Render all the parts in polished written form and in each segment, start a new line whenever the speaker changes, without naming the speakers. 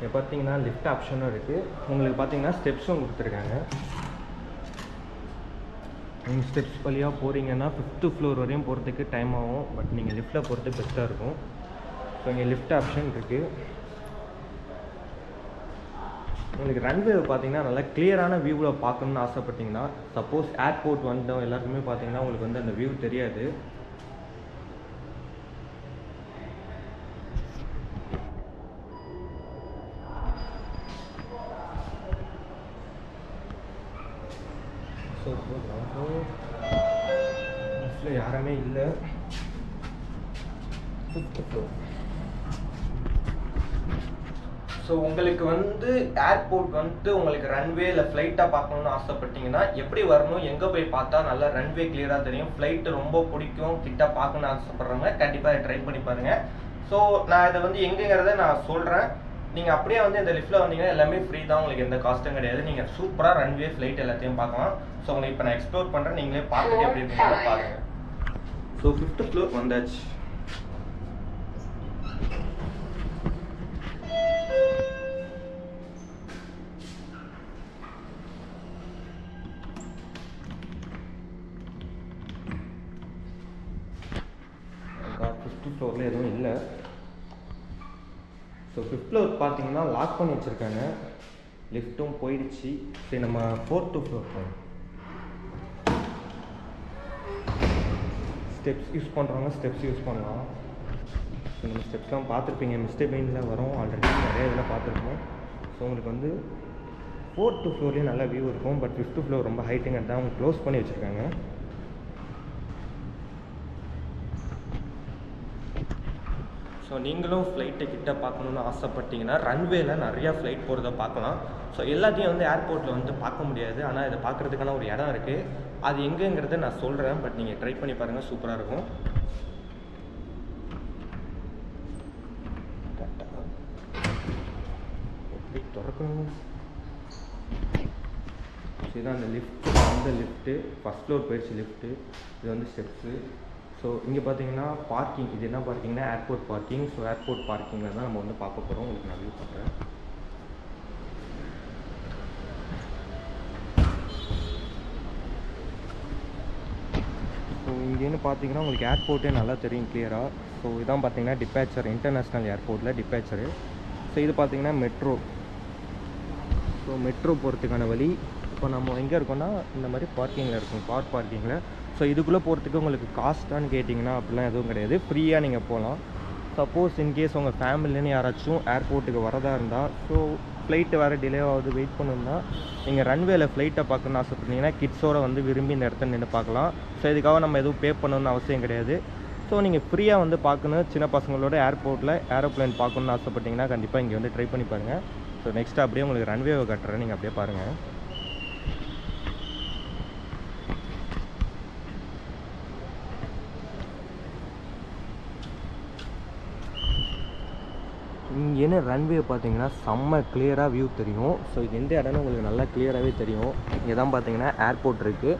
இங்கே பார்த்தீங்கன்னா லிஃப்ட் ஆப்ஷனும் இருக்குது. உங்களுக்கு பார்த்தீங்கன்னா ஸ்டெப்ஸும் கொடுத்துருக்காங்க. நீங்கள் ஸ்டெப்ஸ் வழியாக போகிறீங்கன்னா 5th ஃப்ளோர் வரையும் போகிறதுக்கு டைம் ஆகும். பட் நீங்கள் லிஃப்ட்டில் போகிறது பெஸ்ட்டாக இருக்கும். ஸோ இங்கே லிஃப்ட் ஆப்ஷன் இருக்குது. உங்களுக்கு ரன்வே பார்த்தீங்கன்னா நல்லா கிளியரான வியூவில் பார்க்கணுன்னு ஆசைப்பட்டீங்கன்னா, சப்போஸ் ஏர்போர்ட் வந்துட்டோம் எல்லாருக்குமே பார்த்தீங்கன்னா உங்களுக்கு வந்து அந்த வியூ தெரியாது. ஸோ பஸ்ஸில் யாருமே இல்லை. 5th floor. ஸோ உங்களுக்கு வந்து ஏர்போர்ட் வந்துட்டு உங்களுக்கு ரன்வே இல்லை ஃப்ளைட்டாக பார்க்கணுன்னு ஆசைப்பட்டீங்கன்னா எப்படி வரணும், எங்கே போய் பார்த்தா நல்லா ரன்வே கிளியராக தெரியும், ஃப்ளைட்டு ரொம்ப பிடிக்கும், கிட்ட பார்க்கணுன்னு ஆசைப்படுறவங்க கண்டிப்பாக இதை ட்ரை பண்ணி பாருங்கள். ஸோ நான் இதை வந்து எங்கேங்கிறத நான் சொல்கிறேன். நீங்கள் அப்படியே வந்து இந்த லிஃப்ட்டில் வந்தீங்கன்னா எல்லாமே ஃப்ரீ தான், உங்களுக்கு எந்த காஸ்ட்டும் கிடையாது. நீங்கள் சூப்பராக ரன்வே ஃப்ளைட் எல்லாத்தையும் பார்க்கலாம். ஸோ உங்களுக்கு இப்போ நான் எக்ஸ்ப்ளோர் பண்ணுறேன், நீங்களே பார்த்துட்டு எப்படி இருக்கீங்களோ பாருங்கள். ஸோ 5th ஃப்ளோர் வந்தாச்சு. ஃப்ளோரில் எதுவும் இல்லை. ஸோ 5th ஃப்ளோர் பார்த்தீங்கன்னா லாக் பண்ணி வச்சுருக்காங்க. லிஃப்ட்டும் போயிடுச்சு. சரி நம்ம 4th ஃப்ளோர் போகணும். ஸ்டெப்ஸ் யூஸ் பண்ணுறவங்க ஸ்டெப்ஸ் யூஸ் பண்ணலாம். ஸோ நம்ம ஸ்டெப்ஸ்லாம் பார்த்துருப்பீங்க, மிஸ்டர் பெயினில் வரும், ஆல்ரெடி நிறைய இதில் பார்த்துருக்கோம். ஸோ உங்களுக்கு வந்து 4th ஃப்ளோர்லேயும் நல்ல வியூ இருக்கும். பட் 5th ஃப்ளோர் ரொம்ப ஹைட்டுங்க தான் அவங்க க்ளோஸ் பண்ணி வச்சுருக்காங்க. ஸோ நீங்களும் ஃப்ளைட்டை கிட்ட பார்க்கணுன்னு ஆசைப்பட்டீங்கன்னா ரன்வேல நிறையா ஃப்ளைட் போகிறத பார்க்கலாம். ஸோ எல்லாத்தையும் வந்து ஏர்போர்ட்டில் வந்து பார்க்க முடியாது. ஆனால் இதை பார்க்குறதுக்கான ஒரு இடம் இருக்குது. அது எங்கேங்கிறத நான் சொல்கிறேன். பட் நீங்கள் ட்ரை பண்ணி பாருங்கள், சூப்பராக இருக்கும். எப்படி திறக்கணும்? இதுதான் அந்த லிஃப்ட்டு. அந்த லிஃப்ட்டு 1st ஃப்ளோர் போயிடுச்சு லிஃப்ட்டு. இது வந்து ஸ்டெப்ஸு. ஸோ இங்கே பார்த்தீங்கன்னா பார்க்கிங். இது என்ன பார்க்கிங்னா ஏர்போர்ட் பார்க்கிங். ஸோ ஏர்போர்ட் பார்க்கிங்கில் தான் நம்ம வந்து பார்க்க போகிறோம். உங்களுக்கு நான் வியூ பண்ணுறேன். ஸோ இங்கேன்னு பார்த்தீங்கன்னா உங்களுக்கு ஏர்போர்ட்டே நல்லா தெரியும் கிளியராக. ஸோ இதான் பார்த்தீங்கன்னா டிபேச்சர், இன்டர்நேஷ்னல் ஏர்போர்ட்டில் டிபேச்சரு. ஸோ இது பார்த்தீங்கன்னா மெட்ரோ. ஸோ மெட்ரோ போகிறதுக்கான வழி. இப்போ நம்ம எங்கே இருக்கோம்னா இந்த மாதிரி பார்க்கிங்கில் இருக்கும், கார் பார்க்கிங்கில். ஸோ இதுக்குள்ளே போகிறதுக்கு உங்களுக்கு காஸ்ட்டான்னு கேட்டிங்கன்னா அப்படிலாம் எதுவும் கிடையாது, ஃப்ரீயாக நீங்கள் போகலாம். சப்போஸ் இன்கேஸ் உங்கள் ஃபேமிலின்னு யாராச்சும் ஏர்போர்ட்டுக்கு வரதா இருந்தால், ஸோ ஃப்ளைட்டு வேறு டிலே ஆகுது வெயிட் பண்ணணுன்னா நீங்கள் ரன்வேல ஃப்ளைட்டை பார்க்கணுன்னு ஆசைப்பட்டீங்கன்னா கிட்ஸோடு வந்து விரும்பி இந்த இடத்துல நின்று பார்க்கலாம். ஸோ இதுக்காக நம்ம எதுவும் பே பண்ணணுன்னு அவசியம் கிடையாது. ஸோ நீங்கள் ஃப்ரீயாக வந்து பார்க்கணும், சின்ன பசங்களோட ஏர்போர்ட்டில் ஏரோப்ளேன் பார்க்கணுன்னு ஆசைப்பட்டீங்கன்னா கண்டிப்பாக இங்கே வந்து ட்ரை பண்ணி பாருங்கள். ஸோ நெக்ஸ்ட்டு அப்படியே உங்களுக்கு ரன்வேவை கட்டுறேன், நீங்கள் அப்படியே பாருங்கள். இங்கேன்னு ரன்வே பார்த்தீங்கன்னா செம்ம கிளியராக வியூ தெரியும். ஸோ இது எந்த இடம்னு உங்களுக்கு நல்லா கிளியராகவே தெரியும். இங்கே தான் பார்த்தீங்கன்னா ஏர்போர்ட் இருக்குது.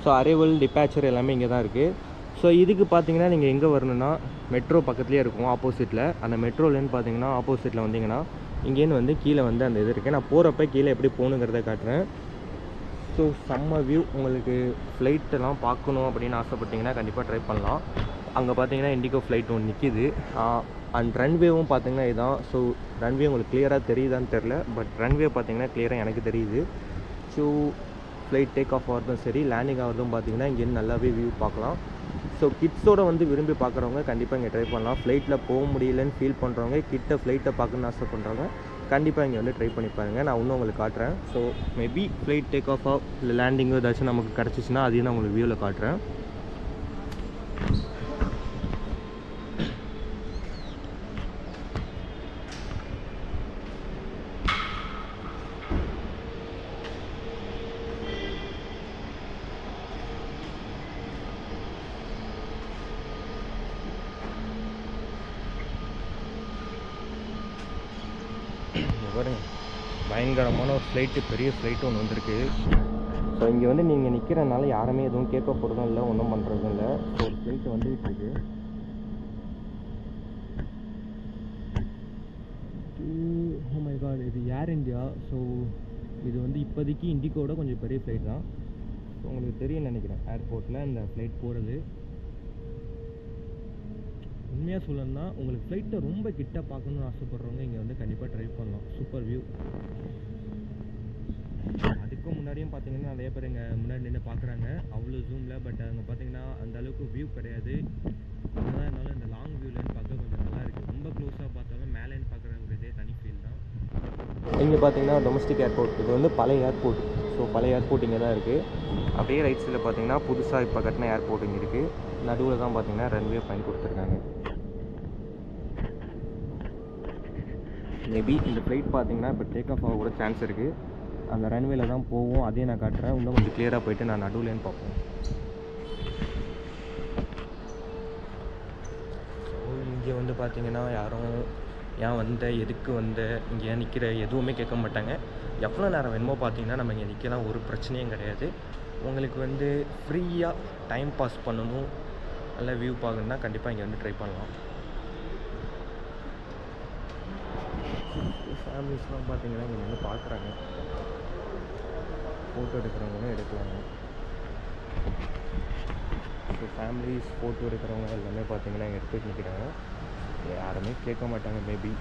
ஸோ அரைவல், டிபேச்சர் எல்லாமே இங்கே தான் இருக்குது. ஸோ இதுக்கு பார்த்தீங்கன்னா நீங்கள் எங்கே வரணுன்னா மெட்ரோ பக்கத்துலேயே இருக்கும் ஆப்போசிட்டில். அந்த மெட்ரோலேருந்து பார்த்தீங்கன்னா ஆப்போசிட்டில் வந்தீங்கன்னா இங்கேன்னு வந்து கீழே வந்து அந்த இது இருக்குது. நான் போகிறப்ப கீழே எப்படி போகணுங்கிறத காட்டுறேன். ஸோ செம்ம வியூ. உங்களுக்கு ஃப்ளைட்டெல்லாம் பார்க்கணும் அப்படின்னு ஆசைப்பட்டீங்கன்னா கண்டிப்பாக ட்ரை பண்ணலாம். அங்கே பார்த்தீங்கன்னா இண்டிகோ ஃப்ளைட் ஒன்று நிற்கிது. அண்ட் ரன்வேவும் பார்த்தீங்கன்னா இதுதான். ஸோ ரன்வே உங்களுக்கு கிளியராக தெரியுதான்னு தெரில, பட் ரன்வே பார்த்தீங்கன்னா கிளியராக எனக்கு தெரியுது. ஸோ ஃப்ளைட் டேக் ஆஃப் ஆகிறதும் சரி, லேண்டிங் ஆகிறதும் பார்த்தீங்கன்னா இங்கேருந்து நல்லாவே வியூ பார்க்கலாம். ஸோ கிட்ஸோடு வந்து விரும்பி பார்க்குறவங்க கண்டிப்பாக இங்கே ட்ரை பண்ணலாம். ஃப்ளைட்டில் போக முடியலன்னு ஃபீல் பண்ணுறவங்க, கிட்ட ஃப்ளைட்டை பார்க்கணுன்னு ஆசைப்படுறவங்க கண்டிப்பாக இங்கே வந்து ட்ரை பண்ணி பாருங்கள். நான் இன்னும் உங்களுக்கு காட்டுறேன். So maybe flight take of இல்லை லேண்டிங்கோ ஏதாச்சும் நமக்கு கிடச்சிச்சின்னா அதையும் நான் உங்களுக்கு வியூவில் காட்டுறேன். பாருங்க, பயங்கரமான ஒரு ஃப்ளைட்டு, பெரிய ஃப்ளைட்டு ஒன்று வந்திருக்கு. ஸோ இங்கே வந்து நீங்கள் நிற்கிறனால யாருமே எதுவும் கேட்க போகிறதும் இல்லை, ஒன்றும் பண்ணுறதும் இல்லை. ஸோ ஒரு ஃப்ளைட்டு வந்துகிட்டு இருக்கு. ஓ மை காட், இது ஏர் இந்தியா. ஸோ இது வந்து இப்போதைக்கு இண்டிகோட கொஞ்சம் பெரிய ஃப்ளைட் தான். ஸோ உங்களுக்கு தெரியும்னு நினைக்கிறேன் ஏர்போர்ட்டில் இந்த ஃப்ளைட் போகிறது. உண்மையாக சொல்லணும்னா உங்களுக்கு ஃப்ளைட்டை ரொம்ப கிட்ட பார்க்கணுன்னு ஆசைப்பட்றவங்க இங்கே வந்து கண்டிப்பாக ட்ரை பண்ணலாம். Super view. அதுக்கும் முன்னாடியும் பார்த்தீங்கன்னா நிறைய பேர் இங்கே முன்னாடி நின்று பார்க்குறாங்க அவ்வளோ ஜூமில். பட் அங்கே பார்த்தீங்கன்னா அந்த அளவுக்கு வியூ கிடையாது. என்னதான் இருந்தாலும் இந்த லாங் வியூலேருந்து பார்க்க கொஞ்சம் நல்லா இருக்குது. ரொம்ப க்ளோஸாக பார்த்தாலும் மேலேன்னு பார்க்குற ஒரு இதே தனி ஃபீல் தான். இங்கே பார்த்தீங்கன்னா டொமஸ்டிக் ஏர்போர்ட். இது வந்து பழைய ஏர்போர்ட். ஸோ பழைய ஏர்போர்ட் இங்கே தான் இருக்குது. அப்படியே ரைட் சைடில் பார்த்தீங்கன்னா புதுசாக இப்போ கட்டின ஏர்போர்ட் இங்கே இருக்குது. நடுவில் தான் பார்த்தீங்கன்னா ரன்வே பயன் கொடுத்துருக்காங்க. மேபி இந்த ஃப்ளைட் பார்த்தீங்கன்னா இப்போ டேக் ஆஃப் ஆக கூட சான்ஸ் இருக்குது. அந்த ரன்வேல தான் போவோம். அதையும் நான் காட்டுறேன். இன்னும் கொஞ்சம் கிளியராக போயிட்டு நான் நடுவுலேன்னு பார்ப்போம். ஸோ இங்கே வந்து பார்த்தீங்கன்னா யாரும் ஏன் வந்த, எதுக்கு வந்த, இங்கே ஏன் நிற்கிற எதுவுமே கேட்க மாட்டாங்க. எவ்வளோ நேரம் வேணுமோ பார்த்தீங்கன்னா நம்ம இங்கே நிற்கலாம். ஒரு பிரச்சனையும் கிடையாது. உங்களுக்கு வந்து ஃப்ரீயாக டைம் பாஸ் பண்ணணும், நல்லா வியூ பார்க்கணுன்னா கண்டிப்பாக இங்கே வந்து ட்ரை பண்ணலாம். ஃபேமிலிஸ்லாம் பார்த்தீங்கன்னா இங்கே வந்து பார்க்குறாங்க. ஃபோட்டோ எடுக்கிறவங்களும் எடுக்கலாங்க. ஸோ ஃபேமிலிஸ் ஃபோட்டோ எடுக்கிறவங்க எல்லாமே பார்த்தீங்கன்னா இங்கே எடுத்துகிட்டு நிற்கிறாங்க. யாருமே கேட்க மாட்டாங்க மேபி.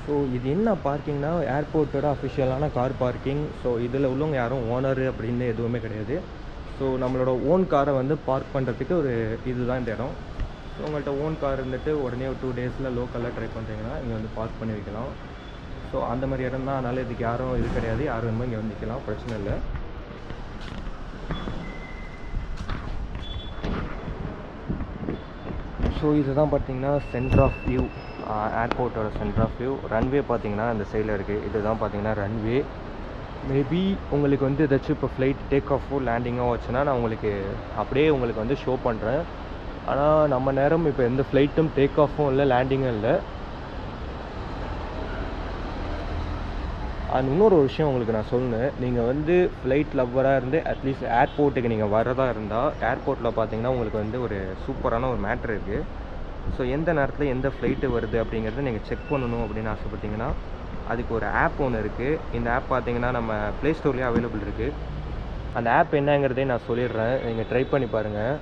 ஸோ இது என்ன பார்க்கிங்னா ஏர்போர்ட்டோட அஃபிஷியலான கார் பார்க்கிங். ஸோ இதில் உள்ளவங்க யாரும் ஓனரு அப்படின்னு எதுவுமே கிடையாது. ஸோ நம்மளோட ஓன் காரை வந்து பார்க் பண்ணுறதுக்கு ஒரு இதுதான் இந்த இடம். ஸோ உங்கள்கிட்ட ஓன் கார் இருந்துட்டு உடனே ஒரு 2 டேஸில் லோக்கலில் ட்ரை பண்ணுறீங்கன்னா இங்கே வந்து பார்க் பண்ணி வைக்கலாம். ஸோ அந்த மாதிரி இடம் தான். அதனால் இதுக்கு யாரும் இது கிடையாது. யாரும் வேணுமோ இங்கே வந்து நிற்கலாம், பிரச்சனை இல்லை. ஸோ இதுதான் பார்த்தீங்கன்னா சென்டர் ஆஃப் வியூ, ஏர்போர்ட்டோட சென்டர் ஆஃப் வியூ. ரன்வே பார்த்தீங்கன்னா அந்த சைடில் இருக்குது. இதுதான் பார்த்தீங்கன்னா ரன்வே. மேபி உங்களுக்கு வந்து ஏதாச்சும் இப்போ ஃப்ளைட் டேக் ஆஃபோ லேண்டிங்கோ வச்சுன்னா நான் உங்களுக்கு அப்படியே உங்களுக்கு வந்து ஷோ பண்ணுறேன். ஆனால் நம்ம நேரம் இப்போ எந்த ஃப்ளைட்டும் டேக் ஆஃபும் இல்லை, லேண்டிங்கும் இல்லை. அண்ட் இன்னொரு விஷயம் உங்களுக்கு நான் சொன்னேன், நீங்கள் வந்து ஃப்ளைட் லவ்வராக இருந்து அட்லீஸ்ட் ஏர்போர்ட்டுக்கு நீங்கள் வரதா இருந்தால் ஏர்போர்ட்டில் பார்த்தீங்கன்னா உங்களுக்கு வந்து ஒரு சூப்பரான ஒரு மேட்ரு இருக்குது. ஸோ எந்த நேரத்தில் எந்த ஃப்ளைட்டு வருது அப்படிங்கிறத நீங்கள் செக் பண்ணணும் அப்படின்னு ஆசைப்பட்டீங்கன்னா அதுக்கு ஒரு ஆப் ஒன்று இருக்குது. இந்த ஆப் பார்த்தீங்கன்னா நம்ம ப்ளே ஸ்டோர்லேயே அவைலபிள் இருக்குது. அந்த ஆப் என்னங்கிறதே நான் சொல்லிடுறேன், நீங்கள் ட்ரை பண்ணி பாருங்கள்.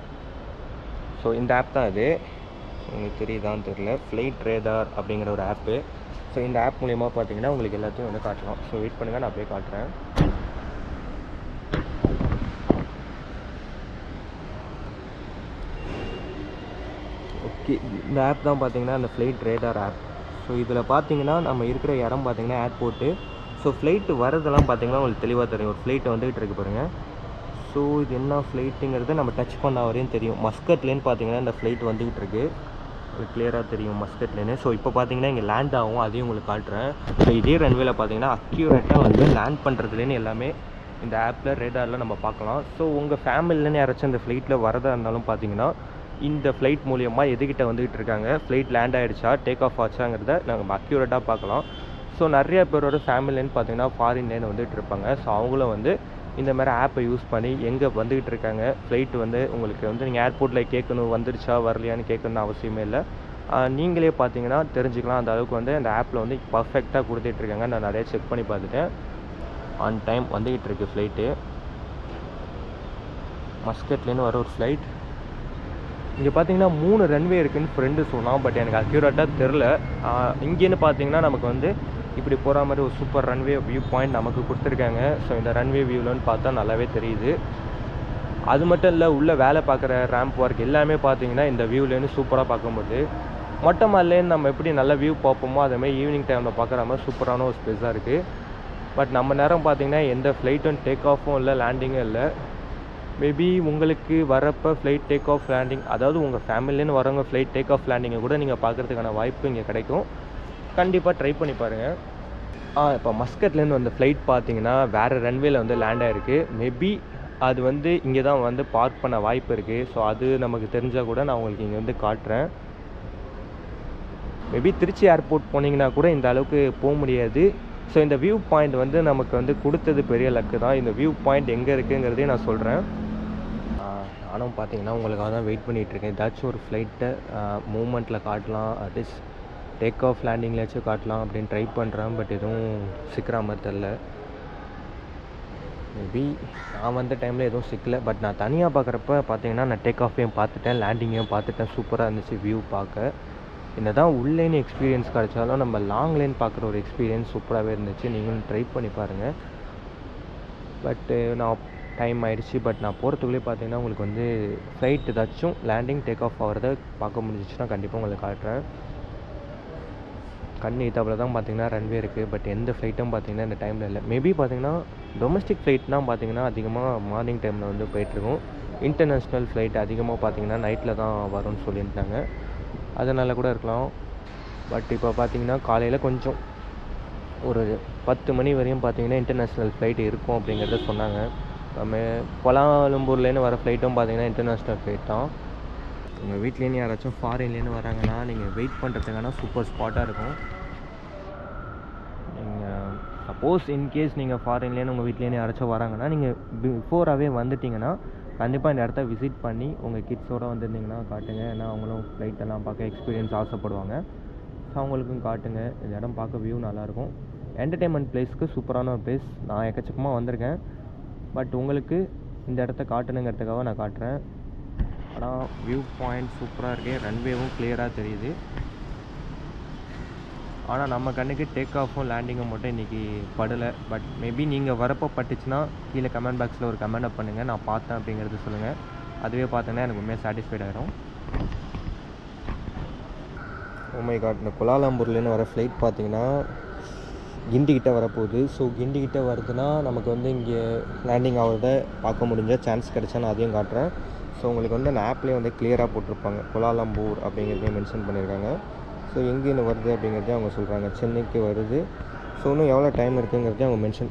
ஸோ இந்த ஆப் தான் இது. உங்களுக்கு தெரியுதான்னு தெரியல, ஃப்ளைட் ரேடார் அப்படிங்கிற ஒரு ஆப்பு. ஸோ இந்த ஆப் மூலிமா பார்த்தீங்கன்னா உங்களுக்கு எல்லாத்தையும் வந்து காட்டலாம். ஸோ வெயிட் பண்ணுங்கள், நான் அப்படியே காட்டுறேன். ஓகே, இந்த ஆப் தான் பார்த்தீங்கன்னா அந்த ஃப்ளைட் ரேடார் ஆப். ஸோ இதில் பார்த்தீங்கன்னா நம்ம இருக்கிற இடம் பார்த்தீங்கன்னா ஏர்போர்ட்டு. ஸோ ஃப்ளைட்டு வரதெல்லாம் பார்த்தீங்கன்னா உங்களுக்கு தெளிவாக தெரியும். ஒரு ஃப்ளைட்டு வந்துகிட்டு இருக்கு பாருங்கள். ஸோ இது என்ன ஃப்ளைட்டுங்கிறது நம்ம டச் பண்ண வரையும் தெரியும். மஸ்கட்லேன்னு பார்த்தீங்கன்னா இந்த ஃப்ளைட் வந்துக்கிட்டு இருக்குது. உங்களுக்கு கிளியராக தெரியும் மஸ்கட்லேன்னு. ஸோ இப்போ பார்த்தீங்கன்னா இங்கே லேண்ட் ஆகும், அதையும் உங்களுக்கு காட்டுறேன். ஸோ இதே ரன்வேல பார்த்தீங்கன்னா அக்யூரேட்டாக வந்து லேண்ட் பண்ணுறதுலேன்னு எல்லாமே இந்த ஆப்பில் ரேடாரில் நம்ம பார்க்கலாம். ஸோ உங்கள் ஃபேமிலிலேருந்து யாராச்சும் இந்த ஃப்ளைட்டில் வரதா இருந்தாலும் பார்த்தீங்கன்னா இந்த ஃப்ளைட் மூலியமாக எதுக்கிட்ட வந்துகிட்டு இருக்காங்க, ஃப்ளைட் லேண்ட் ஆகிடுச்சா, டேக் ஆஃப் ஆச்சாங்கிறத நம்ம அக்யூரேட்டாக பார்க்கலாம். ஸோ நிறைய பேரோட ஃபேமிலின்னு பார்த்தீங்கன்னா ஃபாரின்லேருந்து வந்துகிட்டு இருப்பாங்க. ஸோ அவங்களும் வந்து இந்த மாதிரி ஆப்பை யூஸ் பண்ணி எங்கே வந்துக்கிட்டு இருக்காங்க, ஃப்ளைட் வந்து உங்களுக்கு வந்து நீங்கள் ஏர்போர்ட்டில் கேட்கணும் வந்துடுச்சா வரலையான்னு கேட்கணுன்னு அவசியமே இல்லை. நீங்களே பார்த்தீங்கன்னா தெரிஞ்சுக்கலாம். அந்த அளவுக்கு வந்து அந்த ஆப்பில் வந்து பர்ஃபெக்டாக கொடுத்துட்ருக்காங்க. நான் நிறைய செக் பண்ணி பார்த்துட்டேன். ஆன் டைம் வந்துக்கிட்டு இருக்கு ஃப்ளைட்டு. மஸ்கட்லேருந்து வர ஒரு ஃப்ளைட். இங்கே பார்த்தீங்கன்னா 3 ரன்வே இருக்குதுன்னு ஃப்ரெண்டு சொன்னான். பட் எனக்கு அக்யூரேட்டாக தெரில. இங்கேன்னு பார்த்தீங்கன்னா நமக்கு வந்து இப்படி போகிற மாதிரி ஒரு சூப்பர் ரன்வே வியூ பாயிண்ட் நமக்கு கொடுத்துருக்காங்க. ஸோ இந்த ரன்வே வியூலன்னு பார்த்தா நல்லாவே தெரியுது. அது மட்டும் இல்லை, உள்ளே வேலை பார்க்குற ரேம்ப் ஒர்க் எல்லாமே பார்த்தீங்கன்னா இந்த வியூலேருந்து சூப்பராக பார்க்கும்போது மொட்டை மாடிலேருந்து நம்ம எப்படி நல்ல வியூ பார்ப்போமோ அதேமாதிரி ஈவினிங் டைமில் பார்க்குற மாதிரி சூப்பரான ஒரு ஸ்பேஸாக இருக்குது. பட் நம்ம நேரம் பார்த்தீங்கன்னா எந்த ஃப்ளைட்டும் டேக் ஆஃபும் இல்லை, லேண்டிங்கும் இல்லை. மேபி உங்களுக்கு வரப்போ ஃப்ளைட் டேக் ஆஃப் லேண்டிங், அதாவது உங்கள் ஃபேமிலின்னு வரவங்க ஃப்ளைட் டேக் ஆஃப் லேண்டிங்கை கூட நீங்கள் பார்க்குறதுக்கான வாய்ப்பு இங்கே கிடைக்கும். கண்டிப்பாக ட்ரை பண்ணி பாருங்கள். இப்போ மஸ்கட்லேருந்து வந்த ஃப்ளைட் பார்த்தீங்கன்னா வேறு ரன்வேல வந்து லேண்ட் ஆகிருக்கு. மேபி அது வந்து இங்கே தான் வந்து பார்க் பண்ண வாய்ப்பு இருக்குது. ஸோ அது நமக்கு தெரிஞ்சால் கூட நான் உங்களுக்கு இங்கே வந்து காட்டுறேன். மேபி திருச்சி ஏர்போர்ட் போனீங்கன்னா கூட இந்த அளவுக்கு போக முடியாது. ஸோ இந்த வியூ பாயிண்ட் வந்து நமக்கு வந்து கொடுத்தது பெரிய லக்கு தான். இந்த வியூ பாயிண்ட் எங்கே இருக்குங்கிறதையும் நான் சொல்கிறேன். நானும் பார்த்தீங்கன்னா உங்களுக்காக தான் வெயிட் பண்ணிகிட்ருக்கேன். ஏதாச்சும் ஒரு ஃப்ளைட்டை மூமெண்ட்டில் காட்டலாம், அட்லீஸ்ட் டேக் ஆஃப் லேண்டிங்லேயாச்சும் காட்டலாம் அப்படின்னு ட்ரை பண்ணுறேன். பட் எதுவும் சிக்கிற மாதிரி தெரில. மேபி நான் வந்த டைமில் எதுவும் சிக்கலை. பட் நான் தனியாக பார்க்குறப்ப பார்த்தீங்கன்னா நான் டேக் ஆஃபையும் பார்த்துட்டேன், லேண்டிங்கையும் பார்த்துட்டேன். சூப்பராக இருந்துச்சு வியூ பார்க்க. என்ன தான் உள்ளேன்னு எக்ஸ்பீரியன்ஸ் கிடச்சாலும் நம்ம லாங் லைன் பார்க்குற ஒரு எக்ஸ்பீரியன்ஸ் சூப்பராகவே இருந்துச்சு. நீங்களும் ட்ரை பண்ணி பாருங்கள். பட்டு நான் டைம் ஆகிடுச்சு. பட் நான் போகிறதுக்குள்ளே பார்த்தீங்கன்னா உங்களுக்கு வந்து ஃப்ளைட் ஏதாச்சும் லேண்டிங் டேக் ஆஃப் ஆகிறத பார்க்க முடிஞ்சிச்சுன்னா கண்டிப்பாக உங்களுக்கு காட்டுறேன். கண் இதாப்பில் தான் பார்த்தீங்கன்னா ரன்வே இருக்குது. பட் எந்த ஃப்ளைட்டும் பார்த்தீங்கன்னா இந்த டைமில் இல்லை. மேபி பார்த்தீங்கன்னா டொமஸ்டிக் ஃப்ளைட்னால் பார்த்தீங்கன்னா அதிகமாக மார்னிங் டைமில் வந்து போயிட்டுருக்கும். இன்டர்நேஷ்னல் ஃப்ளைட் அதிகமாக பார்த்தீங்கன்னா நைட்டில் தான் வரும்னு சொல்லியிருந்தாங்க. அதனால் கூட இருக்கலாம். பட் இப்போ பார்த்தீங்கன்னா காலையில் கொஞ்சம் ஒரு 10 மணி வரையும் பார்த்தீங்கன்னா இன்டர்நேஷ்னல் ஃப்ளைட் இருக்கும் அப்படிங்கிறத சொன்னாங்க. நம்ம கோலாலம்பூர்லேருந்து வர ஃப்ளைட்டும் பார்த்தீங்கன்னா இன்டர்நேஷ்னல் ஃப்ளைட் தான். உங்கள் வீட்லேருந்து யாராச்சும் ஃபாரின்லேருந்து வராங்கன்னா நீங்கள் வெயிட் பண்ணுறதுக்கான சூப்பர் ஸ்பாட்டாக இருக்கும். நீங்கள் சப்போஸ் இன்கேஸ் நீங்கள் ஃபாரின்லேருந்து உங்கள் வீட்லேருந்து யாராச்சும் வராங்கன்னா நீங்கள் பிஃபோராகவே வந்துட்டிங்கன்னா கண்டிப்பாக இந்த இடத்த விசிட் பண்ணி உங்கள் கிட்ஸோடு வந்துருந்தீங்கன்னா காட்டுங்க. ஏன்னா அவங்களும் ஃப்ளைட்டெல்லாம் பார்க்க எக்ஸ்பீரியன்ஸ் ஆசைப்படுவாங்க. ஸோ அவங்களுக்கும் காட்டுங்க. இந்த இடம் பார்க்க வியூ நல்லாயிருக்கும். என்டர்டெயின்மெண்ட் பிளேஸ்க்கு சூப்பரான ஒரு பிளேஸ். நான் எக்கச்சக்கமாக வந்திருக்கேன். பட் உங்களுக்கு இந்த இடத்த காட்டணுங்கிறதுக்காக நான் காட்டுறேன். ஆனால் வியூ பாயிண்ட் சூப்பராக இருக்குது. ரன்வேவும் கிளியராக தெரியுது. ஆனால் நம்ம கண்ணுக்கு டேக் ஆஃபும் லேண்டிங்கும் மட்டும் இன்றைக்கி படலை. பட் மேபி நீங்கள் வரப்போ பட்டுச்சுன்னா கீழே கமெண்ட் பாக்ஸில் ஒரு கமெண்டை பண்ணுங்கள். நான் பார்த்தேன் அப்படிங்கிறது சொல்லுங்கள். அதுவே பார்த்தோன்னா எனக்கு உண்மையாக சாட்டிஸ்ஃபைட் ஆகிடும். ஓ மை காட், இந்த கோலாலம்பூர்லேருந்து வர ஃப்ளைட் பார்த்தீங்கன்னா கிண்டிக்கிட்ட வரப்போகுது. ஸோ கிண்டிக்கிட்ட வருதுன்னா நமக்கு வந்து இங்கே லேண்டிங் ஆகிறத பார்க்க முடிஞ்ச சான்ஸ் கிடச்சா நான் அதையும் காட்டுறேன். ஸோ உங்களுக்கு வந்து அந்த ஆப்லேயே வந்து கிளியராக போட்டிருப்பாங்க. கோலாலம்பூர் அப்படிங்கிறதையும் மென்ஷன் பண்ணியிருக்காங்க. ஸோ எங்கேன்னு வருது அப்படிங்கிறதையும் அவங்க சொல்கிறாங்க. சென்னைக்கு வருது. ஸோ இன்னும் எவ்வளோ டைம் இருக்குங்கிறதையும் அவங்க மென்ஷன்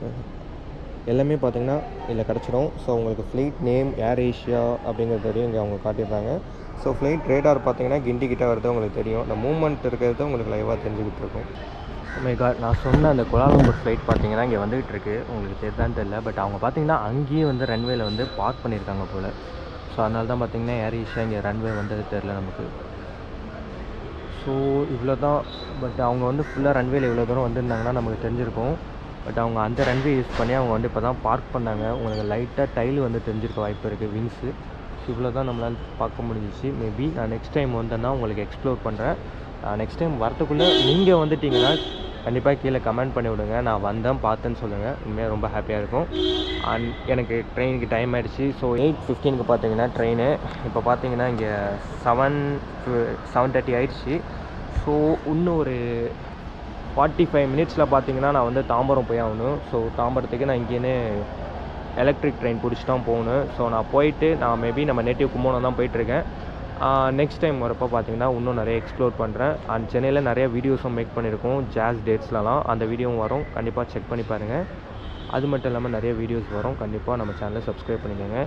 எல்லாமே பார்த்தீங்கன்னா இதில் கிடச்சிடும். ஸோ உங்களுக்கு ஃப்ளைட் நேம் ஏர் ஏஷியா அப்படிங்கிறதையும் இங்கே அவங்க காட்டிடுறாங்க. ஸோ ஃப்ளைட் ரேடார் பார்த்தீங்கன்னா கிண்டிக்கிட்ட வருது உங்களுக்கு தெரியும். இந்த மூவ்மெண்ட் இருக்கிறது உங்களுக்கு லைவாக தெரிஞ்சுக்கிட்டு இருக்கும். மை காட், நான் சொன்ன அந்த கோலாலம்பூர் ஃப்ளைட் பார்த்தீங்கன்னா இங்கே வந்துகிட்டு இருக்கு. உங்களுக்கு தெரியுதான்னு தெரியல. பட் அவங்க பார்த்தீங்கன்னா அங்கேயே வந்து ரன்வேல வந்து பார்க் பண்ணியிருக்காங்க போல். ஸோ அதனால தான் பார்த்தீங்கன்னா ஏர் ஏஷியா இங்கே ரன்வே வந்தது தெரில நமக்கு. ஸோ இவ்வளோ தான். பட் அவங்க வந்து ஃபுல்லாக ரன்வேல இவ்வளோ தூரம் வந்திருந்தாங்கன்னா நமக்கு தெரிஞ்சிருக்கும். பட் அவங்க அந்த ரன்வே யூஸ் பண்ணி அவங்க வந்து இப்போ தான் பார்க் பண்ணாங்க. உங்களுக்கு லைட்டாக டைல் வந்து தெரிஞ்சிருக்க வாய்ப்பு இருக்குது, விங்ஸு. ஸோ இவ்வளோ தான் நம்மளால் பார்க்க முடிஞ்சிச்சு. மேபி நான் நெக்ஸ்ட் டைம் வந்தேன்னா உங்களுக்கு எக்ஸ்ப்ளோர் பண்ணுறேன். நெக்ஸ்ட் டைம் வரத்துக்குள்ளே நீங்கள் வந்துட்டிங்கன்னா கண்டிப்பாக கீழே கமெண்ட் பண்ணி விடுங்க. நான் வந்தேன் பார்த்தேன்னு சொல்லுங்கள். உண்மையாக ரொம்ப ஹாப்பியாக இருக்கும். அண்ட் எனக்கு ட்ரெயினுக்கு டைம் ஆகிடுச்சு. ஸோ 8:15 பார்த்தீங்கன்னா ட்ரெயின். இப்போ பார்த்தீங்கன்னா இங்கே 7:30 ஆயிடுச்சு. ஸோ இன்னும் ஒரு 45 மினிட்ஸில் பார்த்தீங்கன்னா நான் வந்து தாம்பரம் போய் ஆகணும். ஸோ தாம்பரத்துக்கு நான் இங்கேன்னு எலக்ட்ரிக் ட்ரெயின் பிடிச்சி தான் போகணும். ஸோ நான் போயிட்டு நான் மேபி நம்ம நேட்டிவ் கும்போணம் தான் போயிட்டுருக்கேன். நெக்ஸ்ட் டைம் வரப்போ பார்த்தீங்கன்னா இன்னும் நிறைய எக்ஸ்ப்ளோர் பண்ணுறேன். அண்ட் சென்னையில் நிறைய வீடியோஸும் மேக் பண்ணியிருக்கோம் ஜாஸ் டேட்ஸ்லலாம். அந்த வீடியோவும் வரும், கண்டிப்பாக செக் பண்ணி பாருங்கள். அது மட்டும் இல்லாமல் நிறைய வீடியோஸ் வரும். கண்டிப்பாக நம்ம சேனலை சப்ஸ்கிரைப் பண்ணிக்கோங்க.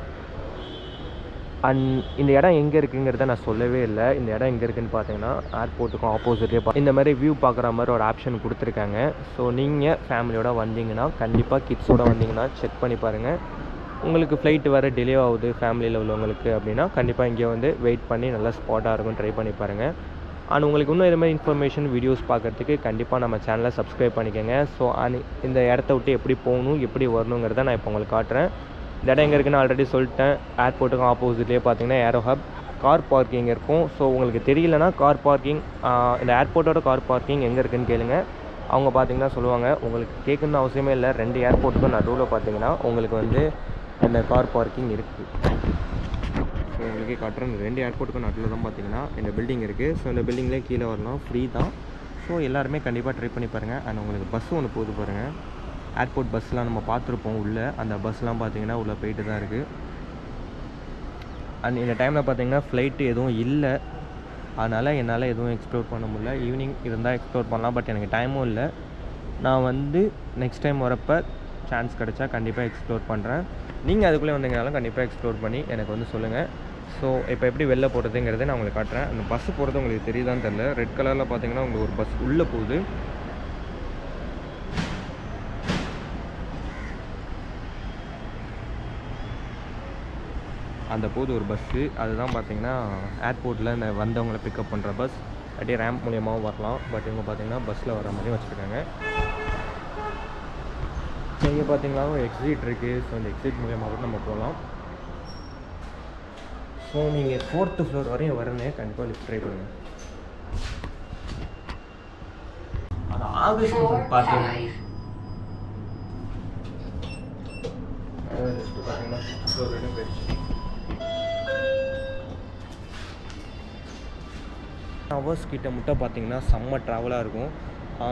அண்ட் இந்த இடம் எங்கே இருக்குங்கிறத நான் சொல்லவே இல்லை. இந்த இடம் எங்கே இருக்குதுன்னு பார்த்தீங்கன்னா ஏர்போர்ட்டுக்கும் ஆப்போசிட்லேயே இந்த மாதிரி வியூ பார்க்குற மாதிரி ஒரு ஆப்ஷன் கொடுத்துருக்காங்க. ஸோ நீங்கள் ஃபேமிலியோடு வந்தீங்கன்னா கண்டிப்பாக கிட்ஸோடு வந்தீங்கன்னா செக் பண்ணி பாருங்கள். உங்களுக்கு ஃப்ளைட்டு வர டிலே ஆகுது ஃபேமிலியில் உள்ளவங்களுக்கு அப்படின்னா கண்டிப்பாக இங்கே வந்து வெயிட் பண்ணி நல்லா ஸ்பாட்டாக இருக்கும், ட்ரை பண்ணி பாருங்கள். அண்ட் உங்களுக்கு இன்னும் இது மாதிரி இன்ஃபர்மேஷன் வீடியோஸ் பார்க்குறதுக்கு கண்டிப்பாக நம்ம சேனலை சப்ஸ்கிரைப் பண்ணிக்கோங்க. ஸோ இந்த இடத்த விட்டு எப்படி போகணும் எப்படி வரணுங்கிறத நான் இப்போ உங்களுக்கு காட்டுறேன். இந்த இடம் எங்கே இருக்குன்னு ஆல்ரெடி சொல்லிட்டேன். ஏர்போர்ட்டுக்கும் ஆப்போசிட்லேயே பார்த்தீங்கன்னா ஏரோ ஹப் கார் பார்க்கிங் இருக்கும். ஸோ உங்களுக்கு தெரியலனா கார் பார்க்கிங் இந்த ஏர்போர்ட்டோட கார் பார்க்கிங் எங்கே இருக்குதுன்னு கேளுங்க. அவங்க பார்த்தீங்கன்னா சொல்லுவாங்க. உங்களுக்கு கேட்கணுன்னு அவசியமே இல்லை. 2 ஏர்போர்ட்டுக்கும் நடுவில் பார்த்தீங்கன்னா உங்களுக்கு வந்து அந்த கார் பார்க்கிங் இருக்குது. ஸோ உங்களுக்கே காட்டுறேன். 2 ஏர்போர்ட்டுக்கும் நடுவில் தான் பார்த்தீங்கன்னா இந்த பில்டிங் இருக்குது. ஸோ இந்த பில்டிங்லேயே கீழே வரலாம், ஃப்ரீ தான். ஸோ எல்லாருமே கண்டிப்பாக ட்ரை பண்ணி பாருங்கள். அண்ட் உங்களுக்கு பஸ்ஸு ஒன்று போகுது பாருங்கள். ஏர்போர்ட் பஸ்லாம் நம்ம பார்த்துருப்போம் உள்ளே. அந்த பஸ்லாம் பார்த்தீங்கன்னா உள்ளே போயிட்டு தான் இருக்குது. அண்ட் இந்த டைமில் பார்த்தீங்கன்னா ஃப்ளைட்டு எதுவும் இல்லை. அதனால் என்னால் எதுவும் எக்ஸ்ப்ளோர் பண்ண முடியல. ஈவினிங் இருந்தால் எக்ஸ்ப்ளோர் பண்ணலாம். பட் எனக்கு டைமும் இல்லை. நான் வந்து நெக்ஸ்ட் டைம் வரப்போ சான்ஸ் கிடச்சா கண்டிப்பாக எக்ஸ்ப்ளோர் பண்ணுறேன். நீங்கள் அதுக்குள்ளே வந்தீங்கனாலும் கண்டிப்பாக எக்ஸ்ப்ளோர் பண்ணி எனக்கு வந்து சொல்லுங்கள். ஸோ இப்போ எப்படி வெளில போகிறதுங்கிறத நான் உங்களுக்கு காட்டுறேன். அந்த பஸ்ஸு போகிறது உங்களுக்கு தெரியுதான்னு தெரில. ரெட் கலரில் பார்த்தீங்கன்னா உங்களுக்கு ஒரு பஸ் உள்ளே போகுது. அந்த போது ஒரு பஸ்ஸு அதுதான் பார்த்தீங்கன்னா ஏர்போர்ட்டில் இந்த வந்தவங்களை பிக்கப் பண்ணுற பஸ். அப்படியே ரேம்ப் மூலியமாகவும் வரலாம். பட் இவங்க பார்த்தீங்கன்னா பஸ்ஸில் வர மாதிரி வச்சுருக்காங்க. ஸோ இங்கே பார்த்தீங்கன்னா ஒரு எக்ஸிட் இருக்குது. ஸோ இந்த எக்ஸிட் மூலியமாக கூட நம்ம போகலாம். ஸோ நீங்கள் 4th ஃப்ளோர் வரையும் வரணும். கண்டிப்பாக லிஃப்ட் ட்ரை பண்ணுங்கள். அது ஆகஸ்ட் பார்த்தீங்கன்னா ஃப்ளோர் வரையும் போயிடுச்சு. ஹவர்ஸ் கிட்ட மட்டும் பார்த்தீங்கன்னா செம்ம ட்ராவலாக இருக்கும்.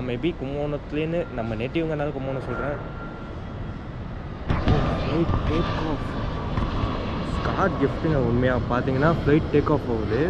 மேபி கும்போணத்துலேருந்து நம்ம நேட்டிவ்ங்கனால கும்போணம் சொல்கிறேன். ஃப்ளைட் டேக் ஆஃப் ஸ்காட் கிஃப்ட்டுங்க. உண்மையாக பார்த்தீங்கன்னா ஃப்ளைட் டேக் ஆஃப் ஆகுது.